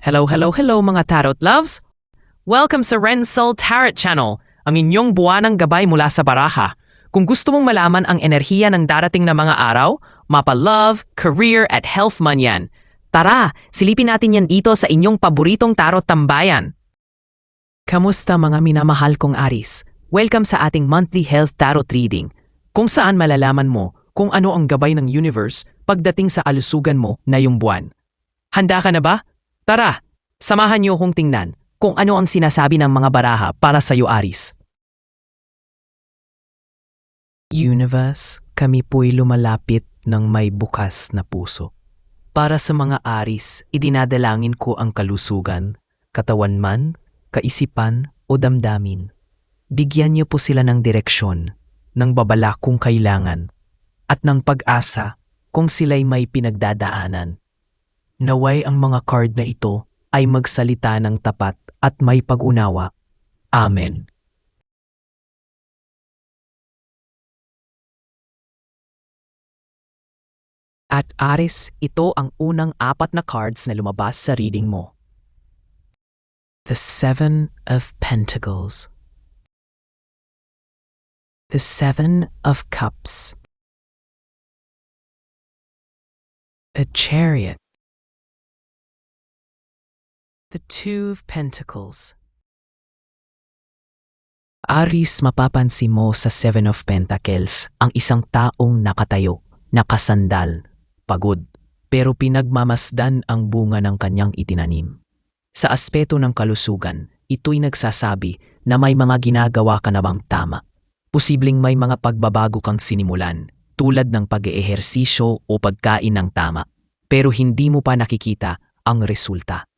Hello, hello, hello mga Tarot Loves! Welcome sa Ren Soul Tarot Channel, ang inyong buwanang gabay mula sa baraha. Kung gusto mong malaman ang enerhiya ng darating na mga araw, mapa love, career at health man yan. Tara, silipin natin yan dito sa inyong paboritong tarot tambayan. Kamusta mga minamahal kong Aris? Welcome sa ating monthly health tarot reading, kung saan malalaman mo kung ano ang gabay ng universe pagdating sa kalusugan mo na yung buwan. Handa ka na ba? Tara, samahan niyo akong tingnan kung ano ang sinasabi ng mga baraha para sa iyo, Aris. Universe, kami po'y lumalapit ng may bukas na puso. Para sa mga Aris, idinadalangin ko ang kalusugan, katawan man, kaisipan o damdamin. Bigyan niyo po sila ng direksyon, ng babala kung kailangan, at ng pag-asa kung sila'y may pinagdadaanan. Naway ang mga card na ito ay magsalita ng tapat at may pag-unawa. Amen. At Aris, ito ang unang apat na cards na lumabas sa reading mo. The Seven of Pentacles. The Seven of Cups. A Chariot. The Two of Pentacles. Aris, mapapansin mo sa Seven of Pentacles ang isang taong nakatayo, nakasandal, pagod, pero pinagmamasdan ang bunga ng kanyang itinanim. Sa aspeto ng kalusugan, ito'y nagsasabi na may mga ginagawa ka na bang tama. Posibleng may mga pagbabago kang sinimulan, tulad ng pag-eehersisyo o pagkain ng tama, pero hindi mo pa nakikita ang resulta.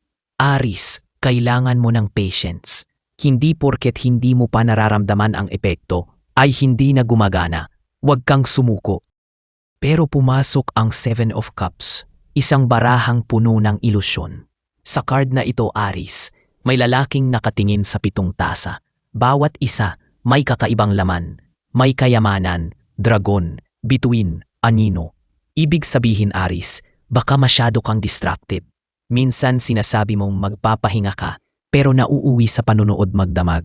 Aris, kailangan mo ng patience. Hindi porket hindi mo pa nararamdaman ang epekto ay hindi na gumagana. Huwag kang sumuko. Pero pumasok ang Seven of Cups, isang barahang puno ng ilusyon. Sa card na ito, Aris, may lalaking nakatingin sa 7 tasa. Bawat isa may kakaibang laman. May kayamanan, dragon, bituin, anino. Ibig sabihin, Aris, baka masyado kang distracted. Minsan sinasabi mong magpapahinga ka, pero nauuwi sa panunood magdamag.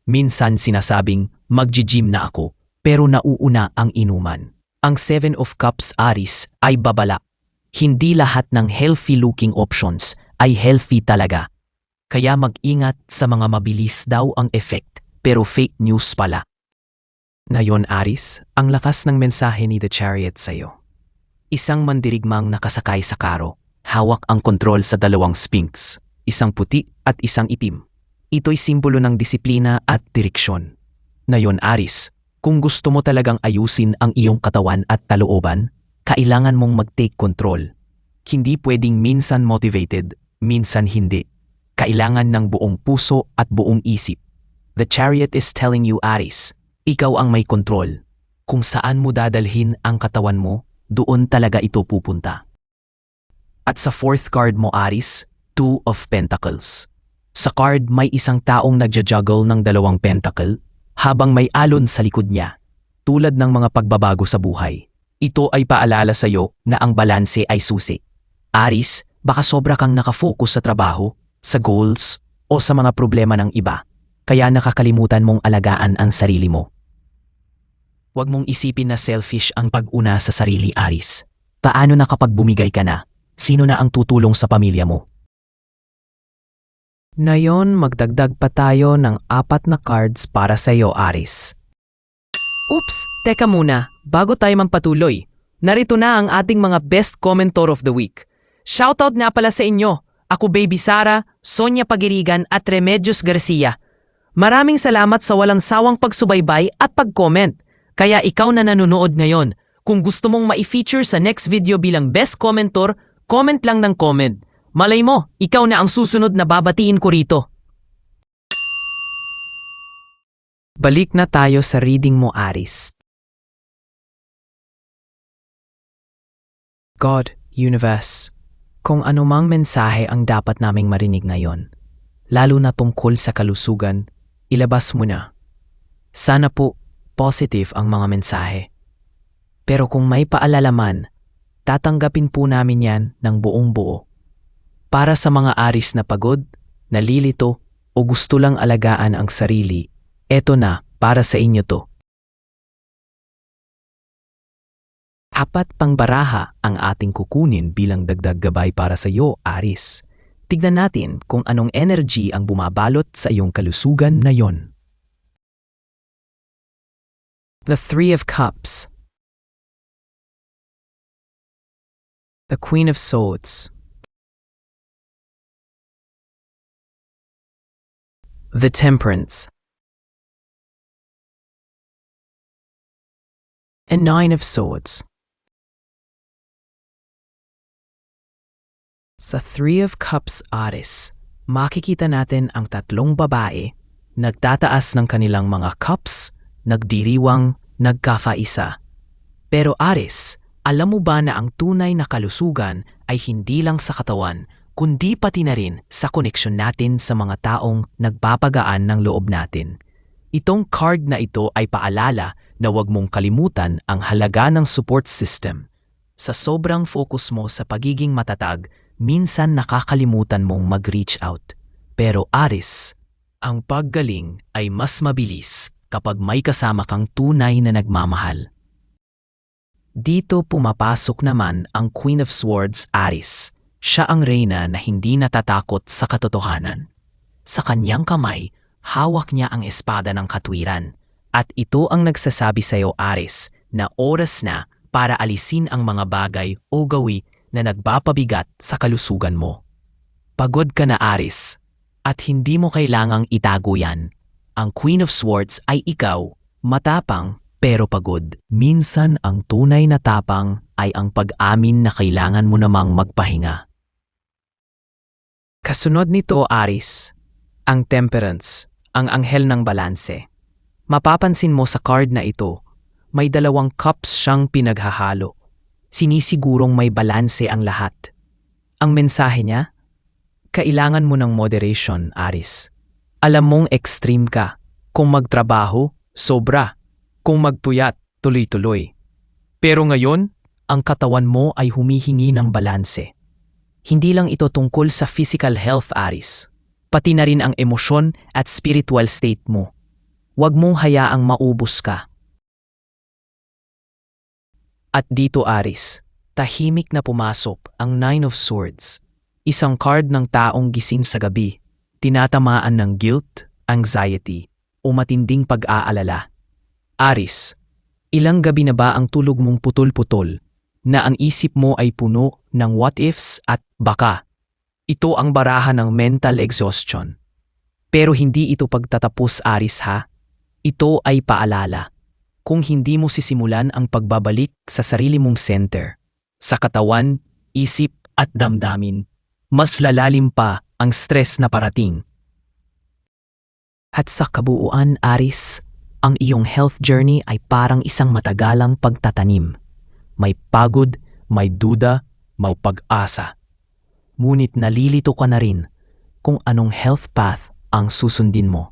Minsan sinasabing magji-gym na ako, pero nauuna ang inuman. Ang Seven of Cups, Aris, ay babala. Hindi lahat ng healthy-looking options ay healthy talaga. Kaya mag-ingat sa mga mabilis daw ang effect, pero fake news pala. Ngayon, Aris, ang lakas ng mensahe ni The Chariot sa'yo. Isang mandirigmang nakasakay sa karo. Hawak ang kontrol sa 2 sphinx, isang puti at isang itim. Ito'y simbolo ng disiplina at direksyon. Ngayon, Aris, kung gusto mo talagang ayusin ang iyong katawan at kalooban, kailangan mong mag-take control. Hindi pwedeng minsan motivated, minsan hindi. Kailangan ng buong puso at buong isip. The Chariot is telling you, Aris, ikaw ang may control. Kung saan mo dadalhin ang katawan mo, doon talaga ito pupunta. At sa 4th card mo, Aris, Two of Pentacles. Sa card may isang taong nagja-juggle ng 2 pentacle habang may alon sa likod niya, tulad ng mga pagbabago sa buhay. Ito ay paalala sa iyo na ang balanse ay susi. Aris, baka sobra kang nakafocus sa trabaho, sa goals, o sa mga problema ng iba, kaya nakakalimutan mong alagaan ang sarili mo. Huwag mong isipin na selfish ang pag-una sa sarili, Aris. Paano na kapag bumigay ka na? Sino na ang tutulong sa pamilya mo? Ngayon, magdagdag pa tayo ng 4 na cards para sa iyo, Aris. Oops! Teka muna, bago tayo magpatuloy. Narito na ang ating mga best commentor of the week. Shoutout nga pala sa inyo. Ako Baby Sara, Sonia Pagirigan at Remedios Garcia. Maraming salamat sa walang sawang pagsubaybay at pag-comment. Kaya ikaw na nanonood ngayon, kung gusto mong ma-feature sa next video bilang best commentor, comment lang ng comment. Malay mo, ikaw na ang susunod na babatiin ko rito. Balik na tayo sa reading mo, Aris. God, Universe, kung anumang mensahe ang dapat naming marinig ngayon, lalo na tungkol sa kalusugan, ilabas mo na. Sana po, positive ang mga mensahe. Pero kung may paalalaman, tatanggapin po namin yan ng buong buo. Para sa mga Aris na pagod, nalilito o gusto lang alagaan ang sarili, eto na, para sa inyo to. 4 pang baraha ang ating kukunin bilang dagdag gabay para sa iyo, Aris. Tignan natin kung anong energy ang bumabalot sa iyong kalusugan na yon. The Three of Cups. The Queen of Swords. The Temperance. And Nine of Swords. Sa Three of Cups, Aris, makikita natin ang tatlong babae, nagtataas ng kanilang mga cups, nagdiriwang, nagkakaisa. Pero Aris, alam mo ba na ang tunay na kalusugan ay hindi lang sa katawan, kundi pati na rin sa koneksyon natin sa mga taong nagpapagaan ng loob natin. Itong card na ito ay paalala na huwag mong kalimutan ang halaga ng support system. Sa sobrang focus mo sa pagiging matatag, minsan nakakalimutan mong mag-reach out. Pero Aris, ang paggaling ay mas mabilis kapag may kasama kang tunay na nagmamahal. Dito pumapasok naman ang Queen of Swords, Aris. Siya ang reyna na hindi natatakot sa katotohanan. Sa kanyang kamay, hawak niya ang espada ng katwiran. At ito ang nagsasabi sa iyo, Aris, na oras na para alisin ang mga bagay o gawi na nagpapabigat sa kalusugan mo. Pagod ka na, Aris, at hindi mo kailangang itago yan. Ang Queen of Swords ay ikaw, matapang pero pagod. Minsan ang tunay na tapang ay ang pag-amin na kailangan mo namang magpahinga. Kasunod nito, Aris, ang Temperance, ang anghel ng balanse. Mapapansin mo sa card na ito, may 2 cups siyang pinaghahalo. Sinisigurong may balanse ang lahat. Ang mensahe niya? Kailangan mo ng moderation, Aris. Alam mong extreme ka. Kung magtrabaho, sobra. Kung magpuyat, tuloy-tuloy. Pero ngayon, ang katawan mo ay humihingi ng balanse. Hindi lang ito tungkol sa physical health, Aris. Pati na rin ang emosyon at spiritual state mo. Huwag mong hayaang maubos ka. At dito, Aris, tahimik na pumasok ang Nine of Swords. Isang card ng taong gising sa gabi, tinatamaan ng guilt, anxiety, o matinding pag-aalala. Aris, ilang gabi na ba ang tulog mong putol-putol, na ang isip mo ay puno ng what ifs at baka? Ito ang baraha ng mental exhaustion. Pero hindi ito pagtatapos, Aris, ha? Ito ay paalala. Kung hindi mo sisimulan ang pagbabalik sa sarili mong center, sa katawan, isip at damdamin, mas lalalim pa ang stress na parating. At sa kabuuan, Aris, ang iyong health journey ay parang isang matagalang pagtatanim. May pagod, may duda, may pag-asa. Ngunit nalilito ka na rin kung anong health path ang susundin mo.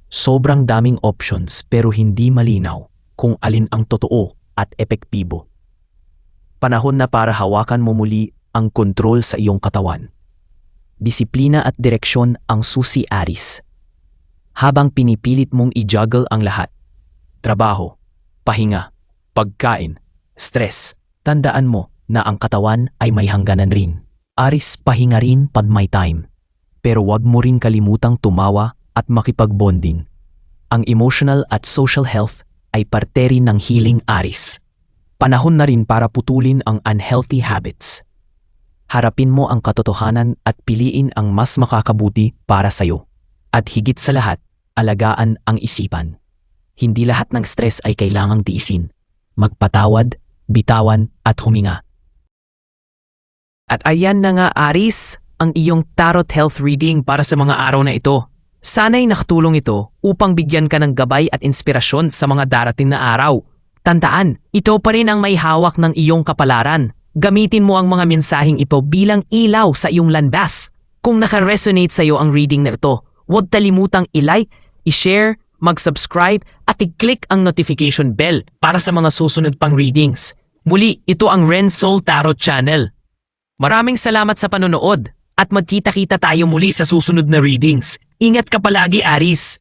Sobrang daming options pero hindi malinaw kung alin ang totoo at epektibo. Panahon na para hawakan mo muli ang kontrol sa iyong katawan. Disiplina at direksyon ang susi, Aris. Habang pinipilit mong i-juggle ang lahat, trabaho, pahinga, pagkain, stress, tandaan mo na ang katawan ay may hangganan rin. Aris, pahinga rin pag may time. Pero wag mo rin kalimutang tumawa at makipagbonding. Ang emotional at social health ay parte rin ng healing, Aris. Panahon na rin para putulin ang unhealthy habits. Harapin mo ang katotohanan at piliin ang mas makakabuti para sa'yo. At higit sa lahat, alagaan ang isipan. Hindi lahat ng stress ay kailangang tiisin. Magpatawad, bitawan at huminga. At ayan na nga, Aris, ang iyong tarot health reading para sa mga araw na ito. Sana'y nakatulong ito upang bigyan ka ng gabay at inspirasyon sa mga darating na araw. Tandaan, ito pa rin ang may hawak ng iyong kapalaran. Gamitin mo ang mga mensaheng ito bilang ilaw sa iyong landas. Kung naka-resonate sa iyo ang reading na ito, huwag kalimutang i-like, i-share, mag-subscribe at i-click ang notification bell para sa mga susunod pang readings. Muli, ito ang Ren Soul Tarot Channel. Maraming salamat sa panonood at magkita-kita tayo muli sa susunod na readings. Ingat ka palagi, Aris.